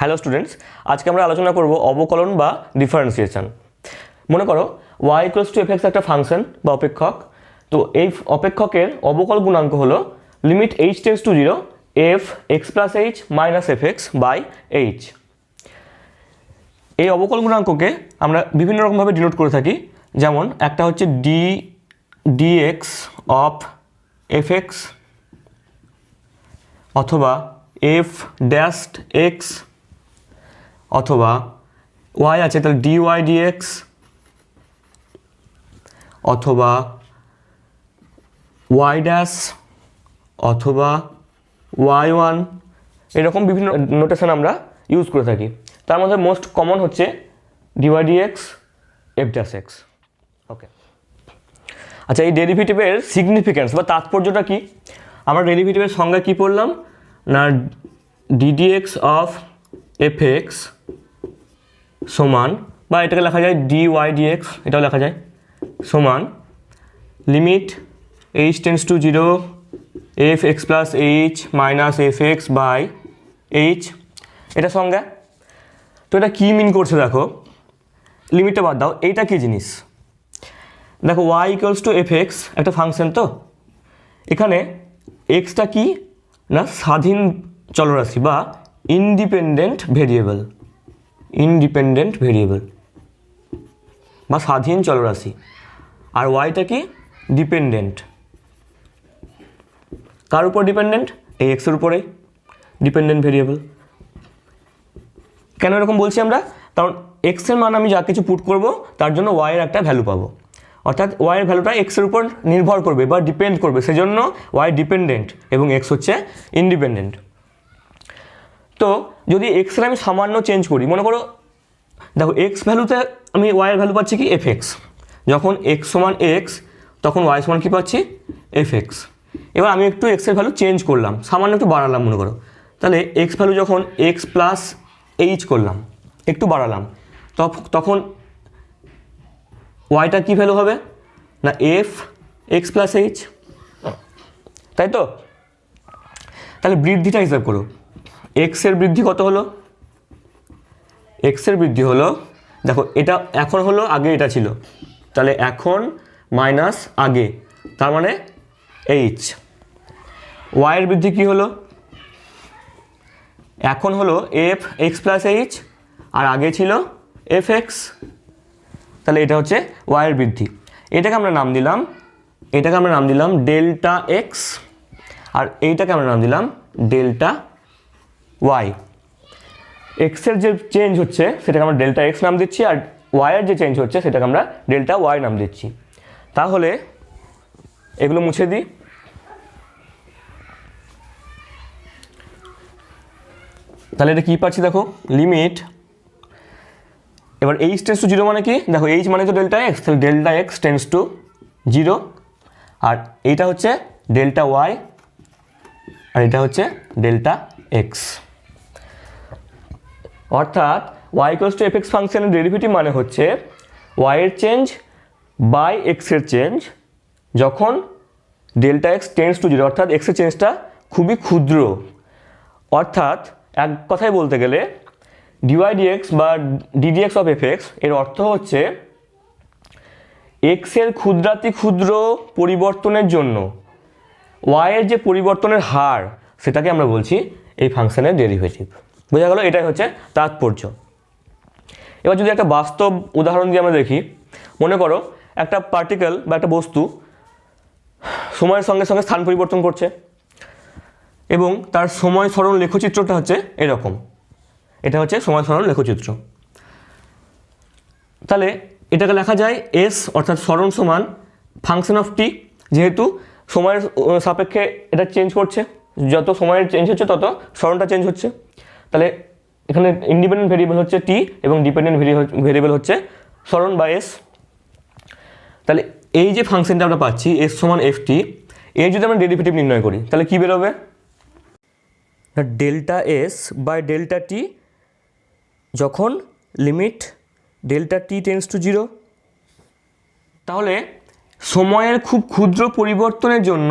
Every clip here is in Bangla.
হ্যালো স্টুডেন্টস, আজকে আমরা আলোচনা করব অবকলন বা ডিফারেন্সিয়েশন। মনে করো y equals to f x একটা ফাংশন বা অপেক্ষক। তো এই অপেক্ষকের অবকল গুণাঙ্ক হলো limit h tends to 0 f x plus h minus F x by h. এই অবকল গুণাঙ্ককে আমরা বিভিন্ন রকমভাবে ডিনোট করে থাকি, যেমন একটা হচ্ছে dx অফ এফ এক্স অথবা f ড্যাশড x অথবা y আছে তাহলে dy dx অথবা y ড্যাশ অথবা y1, এরকম বিভিন্ন নোটেশন আমরা ইউজ করে থাকি। তার মধ্যে মোস্ট কমন হচ্ছে dy dx f dash x। ওকে, আচ্ছা, এই ডেরিভেটিভের সিগনিফিক্যান্স বা তাৎপর্যটা কি? আমরা ডেরিভেটিভের সংজ্ঞা কি পড়লাম না, ddx অফ এফ এক্স সমান, বা এটাকে লেখা যায় dy dx, এটাও লেখা যায় সমান limit h tends to 0 f x plus h minus F x by H. এটা সংজ্ঞা। তো এটা কী মিন করছে দেখো, লিমিটটা বাদ দাও, এইটা কী জিনিস দেখো, y equals to f x একটা ফাংশন। তো এখানে এক্সটা কি না স্বাধীন চলরাশি বা ইন্ডিপেন্ডেন্ট ভেরিয়েবল বা স্বাধীন চলরাশি, আর ওয়াইটা কি ডিপেন্ডেন্ট। কার উপর ডিপেন্ডেন্ট? এই এক্সের উপরে ডিপেন্ডেন্ট ভেরিয়েবল। কেন এরকম বলছি আমরা? কারণ এক্সের মান আমি যা কিছু পুট করব তার জন্য ওয়াইয়ের একটা ভ্যালু পাবো, অর্থাৎ ওয়াইয়ের ভ্যালুটা এক্সের উপর নির্ভর করবে বা ডিপেন্ড করবে, সেজন্য ওয়াই ডিপেন্ডেন্ট এবং এক্স হচ্ছে ইন্ডিপেন্ডেন্ট। তো যদি এক্সের আমি সামান্য চেঞ্জ করি, মনে করো দেখো এক্স ভ্যালুতে আমি ওয়াইয়ের ভ্যালু পাচ্ছি কি এফ এক্স, যখন এক্স সমান এক্স তখন ওয়াই সমান কী পাচ্ছি এফ এক্স। এবার আমি একটু এক্সের ভ্যালু চেঞ্জ করলাম, সামান্য একটু বাড়ালাম মনে করো, তাহলে এক্স ভ্যালু যখন এক্স প্লাস এইচ করলাম, একটু বাড়ালাম, তখন ওয়াইটা কী ভ্যালু হবে না এফ এক্স প্লাস এইচ, তাই তো? তাহলে বৃদ্ধিটা হিসাব করো, এক্সের বৃদ্ধি কত হলো? এক্সের বৃদ্ধি হলো, দেখো এটা এখন হলো, আগে এটা ছিল, তাহলে এখন মাইনাস আগে, তার মানে এইচ। ওয়াইয়ের বৃদ্ধি কি হলো? এখন হলো F x plus H R আগে ছিল এফ এক্স, তাহলে এটা হচ্ছে ওয়াইয়ের বৃদ্ধি। এটাকে আমরা নাম দিলাম ডেল্টা এক্স, আর এইটাকে আমরা নাম দিলাম ডেল্টা ওয়াই। এক্সের যে চেঞ্জ হচ্ছে সেটাকে আমরা ডেল্টা এক্স নাম দিচ্ছি, আর ওয়াইয়ের যে চেঞ্জ হচ্ছে সেটাকে আমরা ডেল্টা ওয়াই নাম দিচ্ছি। তাহলে এগুলো মুছে দিই। তাহলে এটা কী পাচ্ছি দেখো, লিমিট, এবার এইচ টেন্স টু 0 মানে কি দেখো, এইচ মানে তো ডেল্টা এক্স, তাহলে ডেল্টা এক্স টেন্স টু 0, আর এইটা হচ্ছে ডেল্টা ওয়াই আর এটা হচ্ছে ডেল্টা এক্স। অর্থাৎ y equals to f x ফাংশনের ডেরিভেটিভ মানে হচ্ছে ওয়াইয়ের চেঞ্জ বাই এক্সের চেঞ্জ যখন ডেল্টা এক্স টেন্স টু 0, অর্থাৎ এক্সের চেঞ্জটা খুবই ক্ষুদ্র। অর্থাৎ এক কথায় বলতে গেলে ডিওয়াই ডিএক্স বা ডিডিএক্স অফ এফ এক্স এর অর্থ হচ্ছে এক্সের ক্ষুদ্রাতি ক্ষুদ্র পরিবর্তনের জন্য ওয়াইয়ের যে পরিবর্তনের হার সেটাকে আমরা বলছি এই ফাংশনের ডেরিভেটিভ। বোঝা গেল? এটাই হচ্ছে তাৎপর্য। এবার যদি একটা বাস্তব উদাহরণ দিয়ে আমরা দেখি, মনে করো একটা পার্টিকেল বা একটা বস্তু সময়ের সঙ্গে সঙ্গে স্থান পরিবর্তন করছে এবং তার সময় সরণ লেখচিত্রটা হচ্ছে এরকম। এটা হচ্ছে সময় সরণ লেখচিত্র। তাহলে এটাকে লেখা যায় এস, অর্থাৎ সরণ সমান ফাংশন অফ টি, যেহেতু সময়ের সাপেক্ষে এটা চেঞ্জ করছে, যত সময়ের চেঞ্জ হচ্ছে তত সরণটা চেঞ্জ হচ্ছে। তাহলে এখানে ইন্ডিপেন্ডেন্ট ভেরিয়েবল হচ্ছে টি এবং ডিপেন্ডেন্ট ভেরিয়েবল হচ্ছে সরণ বা এস। তাহলে এই যে ফাংশনটা আমরা পাচ্ছি এস সমান এফ টি, এর যদি আমরা ডেরিভেটিভ নির্ণয় করি তাহলে কী বেরোবে? ডেল্টা এস বাই ডেল্টা টি যখন limit delta T tense to 0। তাহলে সময়ের খুব ক্ষুদ্র পরিবর্তনের জন্য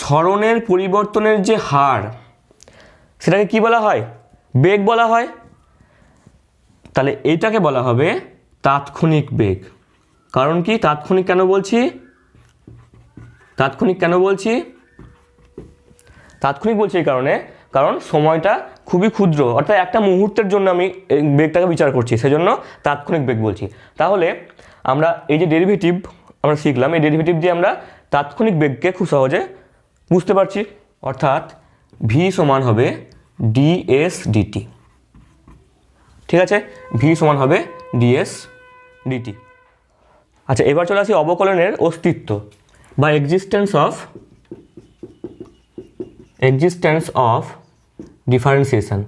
সরণের পরিবর্তনের যে হার সেটাকে কি বলা হয়? বেগ বলা হয়। তাহলে এইটাকে বলা হবে তাৎক্ষণিক বেগ। কারণ কি তাৎক্ষণিক কেন বলছি? তাৎক্ষণিক বলছি এই কারণে, কারণ সময়টা খুবই ক্ষুদ্র, অর্থাৎ একটা মুহূর্তের জন্য আমি এই বেগটাকে বিচার করছি, সেজন্য তাৎক্ষণিক বেগ বলছি। তাহলে আমরা এই যে ডেরিভেটিভ আমরা শিখলাম, এই ডেরিভেটিভ দিয়ে আমরা তাৎক্ষণিক বেগকে খুব সহজে বুঝতে পারছি। অর্থাৎ ভি সমান হবে ডিএস ডিটি। ঠিক আছে, ভি সমান হবে ডিএস ডিটি। আচ্ছা, এবার চলে আসি অবকলনের অস্তিত্ব বা এক্সিস্টেন্স অফ ডিফারেন্সিয়েশন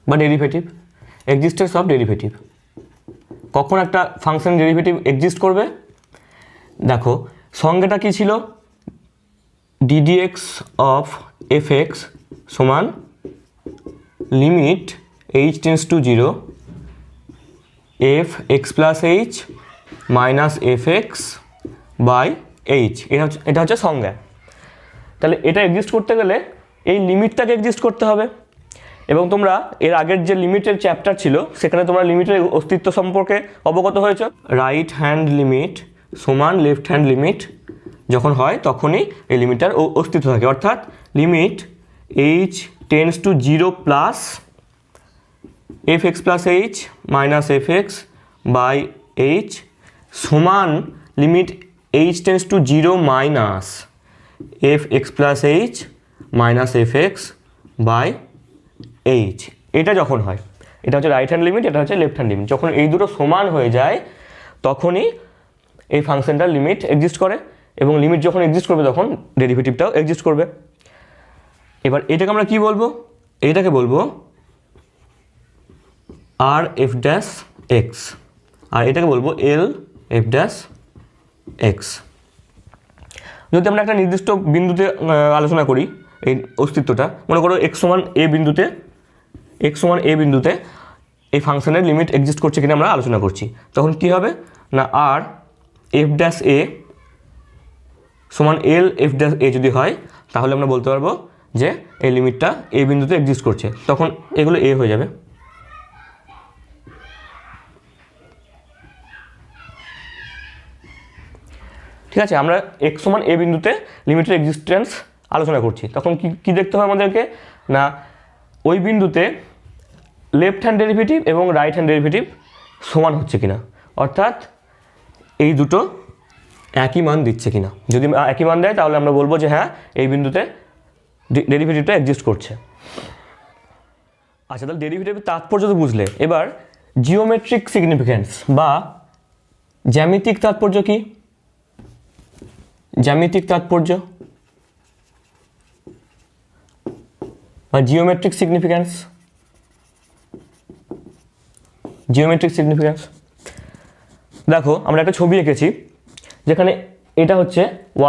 বা ডেরিভেটিভ। এক্সিস্টেন্স অফ ডেরিভেটিভ, কখন একটা ফাংশন ডেরিভেটিভ এক্সিস্ট করবে? দেখো সংজ্ঞাটা কী ছিল? ডিডিএক্স অফ এফ এক্স সমান limit H tends to 0 f x plus H minus F x by H. এটা হচ্ছে সংজ্ঞা। তাহলে এটা এক্সিস্ট করতে গেলে এই লিমিটটাকে এক্সিস্ট করতে হবে। এবং তোমরা এর আগের যে লিমিটের চ্যাপ্টার ছিল সেখানে তোমরা লিমিটের অস্তিত্ব সম্পর্কে অবগত হয়েছ। রাইট হ্যান্ড লিমিট সমান লেফট হ্যান্ড লিমিট যখন হয় তখনই এই লিমিটটার অস্তিত্ব থাকে। অর্থাৎ limit H tends to 0 plus F x plus H minus F x by H সমান limit H tends to 0 minus F x plus H minus F x by H. এটা যখন হয়, এটা হচ্ছে রাইট হ্যান্ড লিমিট, এটা হচ্ছে লেফট হ্যান্ড লিমিট। যখন এই দুটো সমান হয়ে যায় তখনই এই ফাংশনটার লিমিট এক্সিস্ট করে, এবং লিমিট যখন এক্সিস্ট করবে তখন ডেরিভেটিভটাও এক্সিস্ট করবে। এবার এটাকে আমরা কি বলবো? এইটাকে বলবো আর এফ ড্যাশ এক্স, আর এটাকে বলবো এল এফ ড্যাশ এক্স। যদি আমরা একটা নির্দিষ্ট বিন্দুতে আলোচনা করি এই অস্তিত্বটা, মনে করো এক্স সমান এ বিন্দুতে এই ফাংশনের লিমিট এক্সিস্ট করছে কিনা আমরা আলোচনা করছি, তখন কি হবে না আর এফ ড্যাশ এ সমান এল এফ ড্যাশ এ যদি হয় তাহলে আমরা বলতে পারবো যে এই লিমিটটা এ বিন্দুতে এক্সিস্ট করছে, তখন এগুলো এ হয়ে যাবে। ঠিক আছে, আমরা এক্স সমান এ বিন্দুতে লিমিটের এক্সিস্টেন্স আলোচনা করছি, তখন কি দেখতে হবে আমাদেরকে না ওই বিন্দুতে লেফট হ্যান্ড ডেরিভেটিভ এবং রাইট হ্যান্ড ডেরিভেটিভ সমান হচ্ছে কিনা, অর্থাৎ এই দুটো একই মান দিচ্ছে কিনা। যদি একই মান দেয় তাহলে আমরা বলবো যে হ্যাঁ এই বিন্দুতে ডেরিভেটিভটা এক্সিস্ট করছে। আচ্ছা, তাহলে ডেরিভেটিভের তাৎপর্য তো বুঝলে, এবার জিওমেট্রিক সিগনিফিক্যান্স বা জ্যামিতিক তাৎপর্য কি? জ্যামিতিক তাৎপর্য বা জিওমেট্রিক সিগনিফিক্যান্স। দেখো আমরা একটা ছবি এঁকেছি যেখানে এটা হচ্ছে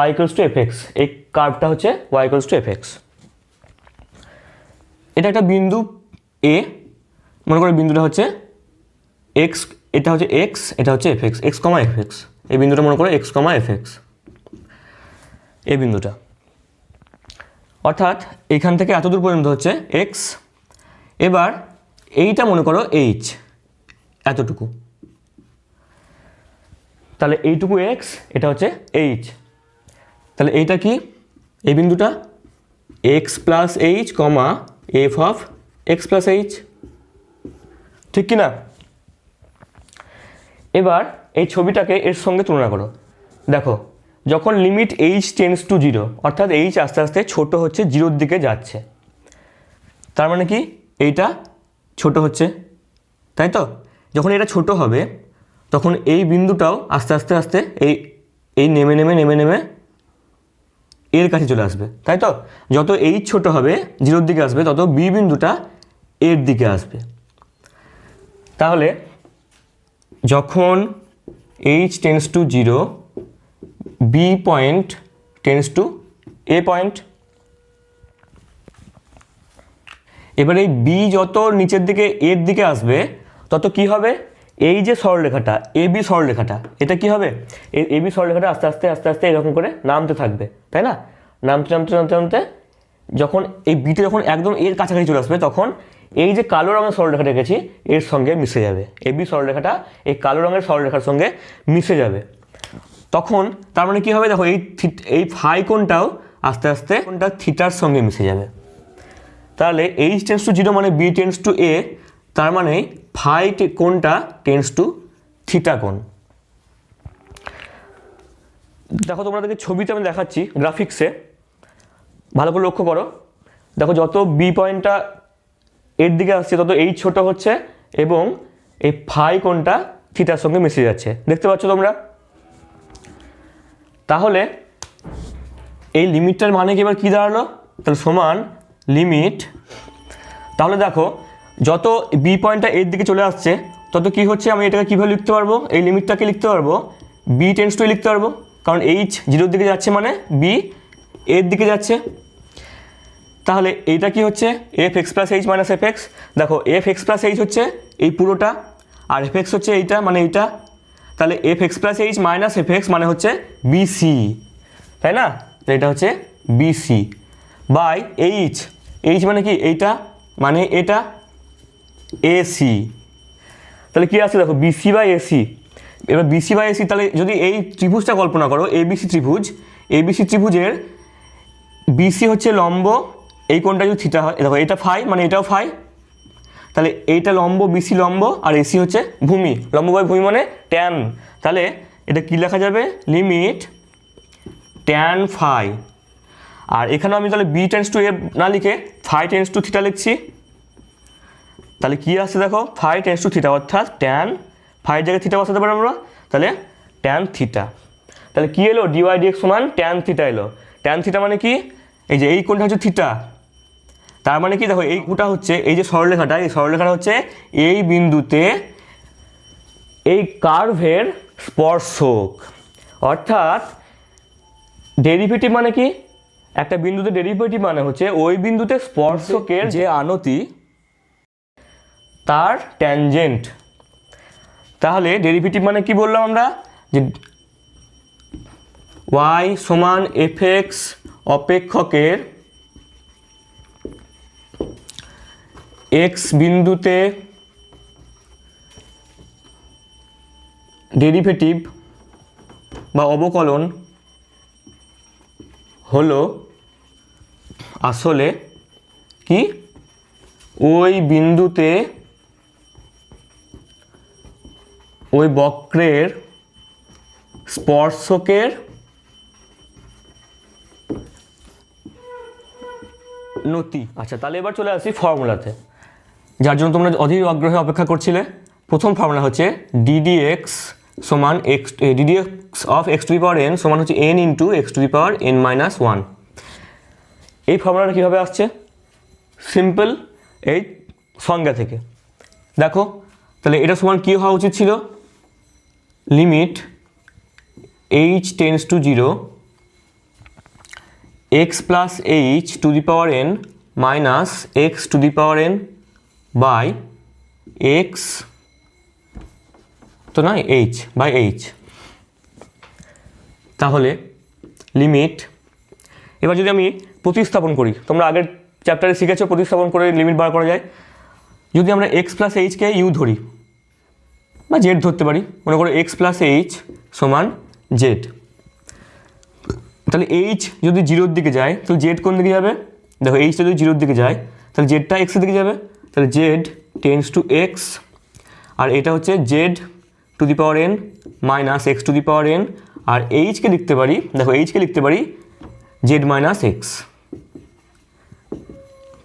y equals to f x, এই কার্ভটা হচ্ছে y equals to f x. এটা একটা বিন্দু এ, মনে করো বিন্দুটা হচ্ছে এক্স, এটা হচ্ছে এক্স, এটা হচ্ছে এফ এক্স, এক্স কমা এফ এক্স। এই বিন্দুটা মনে করো এক্স কমা এফ এক্স, এই বিন্দুটা। অর্থাৎ এখান থেকে এত দূর পর্যন্ত হচ্ছে এক্স। এবার এইটা মনে করো এইচ, এতটুকু, তাহলে এইটুকু এক্স, এটা হচ্ছে এইচ। তাহলে এইটা কি? এই বিন্দুটা x plus H comma F of x plus H, ঠিক কি না? এবার এই ছবিটাকে এর সঙ্গে তুলনা করো। দেখো যখন লিমিট এইচ টেন্স টু 0, অর্থাৎ এইচ আস্তে আস্তে ছোট হচ্ছে, 0-র দিকে যাচ্ছে, তার মানে কি এইটা ছোট হচ্ছে, তাই তো? যখন এটা ছোট হবে তখন এই বিন্দুটাও আস্তে আস্তে আস্তে এই নেমে নেমে এর কাছে চলে আসবে, তাই তো? যত এইচ ছোট হবে 0-র দিকে আসবে তত বি বিন্দুটা এর দিকে আসবে। তাহলে যখন h tends to 0, B point tends to A point. এবার এই বি যত নিচের দিকে এর দিকে আসবে তত কি হবে, এই যে সরলরেখাটা এ বি সরলরেখাটা, এটা কি হবে, এই এ বি সরলরেখাটা আস্তে আস্তে আস্তে আস্তে এরকম করে নামতে থাকবে, তাই না? নামতে নামতে নামতে নামতে যখন এই বিটা যখন একদম এর কাছাকাছি চলে আসবে তখন এই যে কালো রঙের সরলরেখা রেখেছি এর সঙ্গে মিশে যাবে, এবি সরলরেখাটা এই কালো রঙের সরলরেখার সঙ্গে মিশে যাবে। তখন তার মানে কী হবে, দেখো এই ফাই কোণটাও আস্তে আস্তে কোণটা থিটার সঙ্গে মিশে যাবে। তাহলে এইচ টেন্স টু 0 মানে বি টেন্স টু এ, তার মানে ফাই কোণটা টেন্স টু থিটা কোণ। দেখো তোমাদেরকে ছবিতে আমি দেখাচ্ছি গ্রাফিক্সে, ভালো করে লক্ষ্য করো। দেখো যত বি পয়েন্টটা এর দিকে আসছে তত এইচ ছোট হচ্ছে এবং এই ফাই কোণটা থিটার সঙ্গে মিশে যাচ্ছে, দেখতে পাচ্ছ তোমরা। তাহলে এই লিমিটটার মানে কি এবার কী দাঁড়ালো, তাহলে সমান লিমিট। তাহলে দেখো যত বি পয়েন্টটা এর দিকে চলে আসছে তত কি হচ্ছে, আমি এটাকে কীভাবে লিখতে পারবো, এই লিমিটটাকে লিখতে পারবো বি টেন্স টু লিখতে পারবো, কারণ এইচ 0 দিকে যাচ্ছে মানে বি এর দিকে যাচ্ছে। তাহলে এইটা কি হচ্ছে, F x plus H minus F x. দেখো এফ এক্স প্লাস এইচ হচ্ছে এই পুরোটা আর এফ এক্স হচ্ছে এইটা মানে এইটা। তাহলে F x plus H minus F x মানে হচ্ছে বিসি, তাই না? এটা হচ্ছে বিসি বাই এইচ, এইচ মানে কি এইটা মানে এটা এসি। তাহলে কী আছে দেখো বিসি বাই এসি। এবার বিসি বাই এসি, তাহলে যদি এই ত্রিভুজটা কল্পনা করো এবিসি ত্রিভুজ, এবিসি ত্রিভুজের বিসি হচ্ছে লম্ব, এই কোণটা যদি থিটা হয়, দেখো এটা ফাই মানে এটাও ফাই, তাহলে এইটা লম্ব বিসি লম্ব আর এসি হচ্ছে ভূমি, লম্ব বাই ভূমি মানে ট্যান। তাহলে এটা কী লেখা যাবে, লিমিট ট্যান ফাই। আর এখানেও আমি তাহলে বি টেন্স টু এ না লিখে ফাই টেন্স টু থিটা লিখছি। তাহলে কী আসছে দেখো ফাই টেন্স টু থিটা, অর্থাৎ ট্যান ফাইয়ের জায়গায় থিটা বসাতে পারি আমরা, তাহলে ট্যান থিটা। তাহলে কী এলো, ডিওয়াই ডিএক্স সমান ট্যান থিটা এলো। ট্যান থিটা মানে কি, এই যে এই কোণটা হচ্ছে থিটা, তার মানে কি দেখো এই কোণটা হচ্ছে এই যে সরলরেখাটা, এই সরলরেখাটা হচ্ছে এই বিন্দুতে এই কার্ভের স্পর্শক। অর্থাৎ ডেরিভেটিভ মানে কি, একটা বিন্দুতে ডেরিভেটিভ মানে হচ্ছে ওই বিন্দুতে স্পর্শকের যে আনতি তার ট্যানজেন্ট। তাহলে ডেরিভেটিভ মানে কি বললাম আমরা, যে y সমান এফ এক্স অপেক্ষকের এক্স বিন্দুতে ডেরিভেটিভ বা অবকলন হলো আসলে কি ওই বিন্দুতে ওই বক্রের স্পর্শকের নতি। আচ্ছা তাহলে এবার চলে আসি ফর্মুলাতে, যার জন্য তোমরা অধীর আগ্রহে অপেক্ষা করছিলে। প্রথম ফর্মুলা হচ্ছে ডিডিএক্স সমান x, d d x of x to the power n সমান হচ্ছে n into x to the power N minus 1। এই ফর্মুলাটা কীভাবে আসছে, সিম্পল এই সংজ্ঞা থেকে দেখো। তাহলে এটা সমান কী হওয়া উচিত ছিল, limit H tends to 0 x plus h to the power N minus x to the power N by x তো নয় এইচ বাই এইচ। তাহলে লিমিট, এবার যদি আমি প্রতিস্থাপন করি, তোমরা আগের চ্যাপ্টারে শিখেছো প্রতিস্থাপন করে লিমিট বার করা যায়। যদি আমরা এক্স প্লাস এইচকে ইউ ধরি বা জেড ধরতে পারি, মনে করো এক্স প্লাস এইচ সমান জেড, তাহলে এইচ যদি 0-র দিকে যায় তাহলে জেড কোন দিকে যাবে, দেখো এইচটা যদি 0-র দিকে যায় তাহলে জেডটা এক্সের দিকে যাবে, তাহলে জেড টেন্স টু এক্স। আর এটা হচ্ছে z to the power N minus x to the power n, আর এইচকে লিখতে পারি, দেখো এইচকে লিখতে পারি জেড মাইনাস এক্স।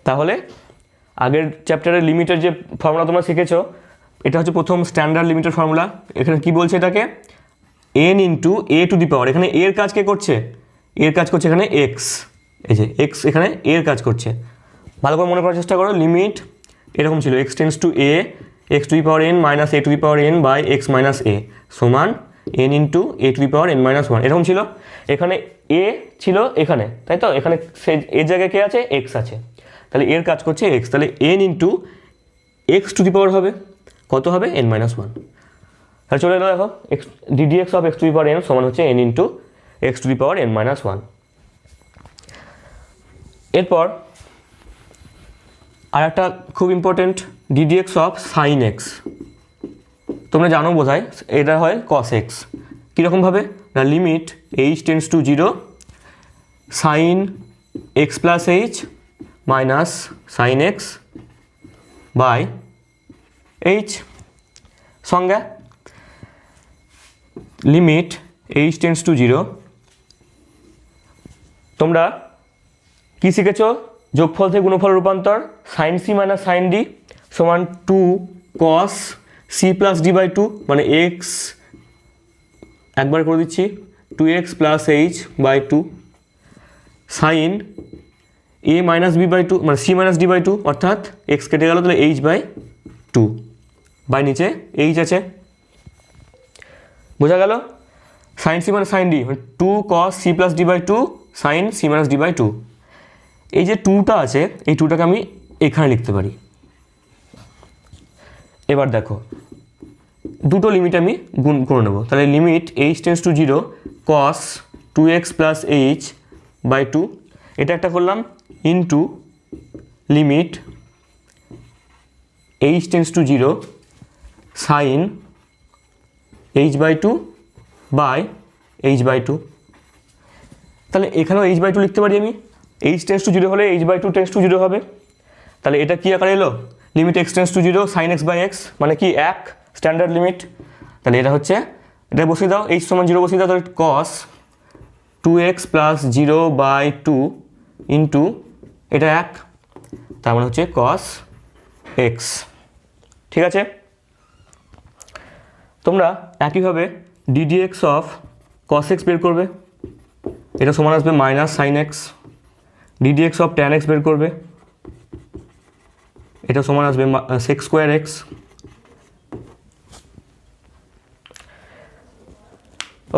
তাহলে আগের চ্যাপ্টারের লিমিটের যে ফর্মুলা তোমরা শিখেছো, এটা হচ্ছে প্রথম স্ট্যান্ডার্ড লিমিটের ফর্মুলা। এখানে কি বলছে এটাকে, N into A to the power, এখানে এর কাজ কে করছে, এর কাজ করছে এখানে এক্স, এই যে এক্স এখানে এর কাজ করছে। ভালো করে মনে করার চেষ্টা করো, লিমিট এরকম ছিল X tends to A X to the power N minus A to the power N by X minus A সমান N into A to the power N minus 1 এরকম ছিল। এখানে এ ছিল এখানে, তাই তো, এখানে সে এর জায়গায় কে আছে, এক্স আছে, তাহলে এর কাজ করছে এক্স, তাহলে N into x to the power হবে কত হবে, এন মাইনাস 1। তাহলে চলে এলো দেখো x d d x of x to the power n সমান হচ্ছে n into x to the power N minus 1। এরপর আর একটা খুব important d d x of sine x, তোমরা জানো বোধহয় এটা হয় কস এক্স। কীরকমভাবে না, limit H tends to 0 sine x plus H minus sine x by h. সংজ্ঞা, লিমিট এইচ টেন্স টু 0, তোমরা কী শিখেছ, যোগফল থেকে গুণফল রূপান্তর, sine C minus sine D সমান 2 cos C plus D by 2, মানে এক্স একবার করে দিচ্ছি 2x plus h by 2 sine A minus B by 2 মানে সি মাইনাস ডি বাই 2, অর্থাৎ এক্স কেটে গেল, তাহলে এইচ বাই 2 বাই নিচে এইচ আছে। বোঝা গেল? Sine C minus sine D 2 cos C plus D by 2 sine C minus D by 2। এই যে 2টা আছে, এই 2টাকে আমি এখানে লিখতে পারি। এবার দেখো দুটো লিমিট আমি গুণ করে নেবো, তাহলে limit H tends to 0 cos 2x plus h by 2, এটা একটা করলাম, into limit H tends to 0 sine h by 2 by h by 2। তাহলে এখানেও এইচ বাই 2 লিখতে পারি আমি, এইচ টেন্স টু 0 হলে এইচ বাই 2 টেন্স টু 0 হবে। তাহলে এটা কী আকারে এলো, limit x tends to 0 sine x by x, মানে কি এক স্ট্যান্ডার্ড লিমিট। তাহলে এটা হচ্ছে, এটা বসিয়ে দাও, এইচ সমান 0 বসিয়ে দাও, তাহলে কস 2x প্লাস 0 বাই 2 ইন্টু এটা এক, তার মানে হচ্ছে কস এক্স। ঠিক আছে, তোমরা একইভাবে ডিডিএক্স অফ কস এক্স বের করবে, এটা সমান আসবে minus sine x. D d x of tan x বের করবে, এটা সমান আসবে সেক্স স্কোয়ার এক্স।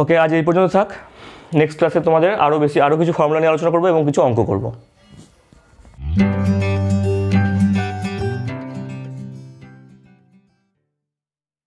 ওকে, আজ এই পর্যন্ত থাক। নেক্সট ক্লাসে তোমাদের আরও কিছু ফর্মুলা নিয়ে আলোচনা করবো এবং কিছু অঙ্ক করবো।